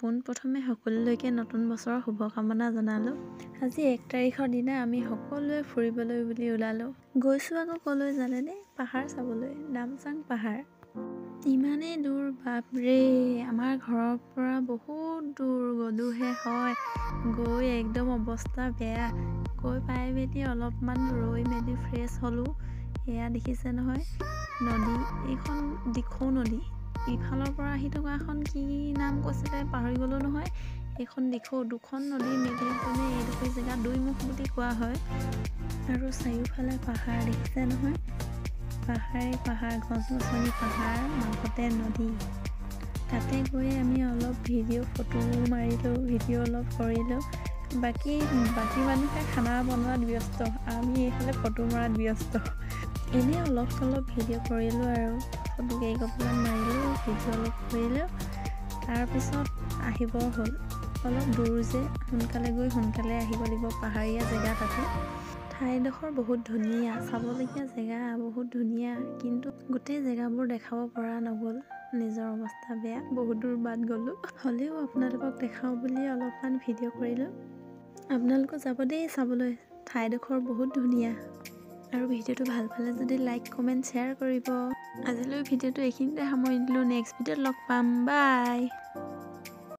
পোনপ্ৰথমে সকলোলৈকে নতুন বছৰৰ শুভকামনা জনালোঁ। আজি 1 তাৰিখৰ দিনা আমি সকলোৱে ফুৰিবলৈ বুলি ওলালোঁ। গৈছোঁ আকৌ ক'লৈ জানেনে? পাহাৰ চাবলৈ, নামচাং পাহাৰ। ইমানেই দূৰ বাপৰে, আমাৰ ঘৰৰ পৰা বহুত দূৰ গ'লোহে হয়। গৈ একদম অৱস্থা বেয়া। গৈ পাই মেলি অলপমান ৰৈ মেলি ফ্ৰেছ হ'লোঁ। এয়া দেখিছে নহয় নদী, এইখন দিখৌ নদী। ইফালৰ পৰা আহি থকাখন কি নাম কৈছিলে পাহৰি গ'লোঁ নহয়। এইখন দিখৌ, দুখন নদী মিলি পিনে এইডোখৰ জেগা দুইমুখ বুলি কোৱা হয়। আৰু চাৰিওফালে পাহাৰ দেখিছে নহয়, পাহাৰে পাহাৰ, গছ-গছনি, পাহাৰ, মাজতে নদী। তাতে গৈ আমি অলপ ফটো মাৰিলোঁ, ভিডিঅ' অলপ কৰিলোঁ। বাকী মানুহে খানা বনোৱাত ব্যস্ত, আমি এইফালে ফটো মৰাত ব্যস্ত। এনেই অলপ চলপ ভিডিঅ' কৰিলোঁ আৰু ফটো কেইকপিমান মাৰিলোঁ, ভিডিঅ' অলপ কৰিলোঁ। তাৰপিছত আহিবৰ হ'ল। অলপ দূৰ যে, সোনকালে গৈ সোনকালে আহিব লাগিব, পাহাৰীয়া জেগা তাতে। ঠাইডোখৰ বহুত ধুনীয়া, চাবলগীয়া জেগা বহুত ধুনীয়া, কিন্তু গোটেই জেগাবোৰ দেখাব পৰা নগ'ল। নিজৰ অৱস্থা বেয়া, বহুত দূৰ বাট গ'লোঁ। হ'লেও আপোনালোকক দেখাওঁ বুলি অলপমান ভিডিঅ' কৰিলোঁ। আপোনালোকো যাব দেই চাবলৈ, ঠাইডোখৰ বহুত ধুনীয়া। আৰু ভিডিঅ'টো ভাল পালে যদি লাইক, কমেণ্ট, শ্বেয়াৰ কৰিব। আজিলৈ ভিডিঅ'টো এইখিনিতে সামৰি দিলোঁ। নেক্সট ভিডিঅ'ত লগ পাম, বাই।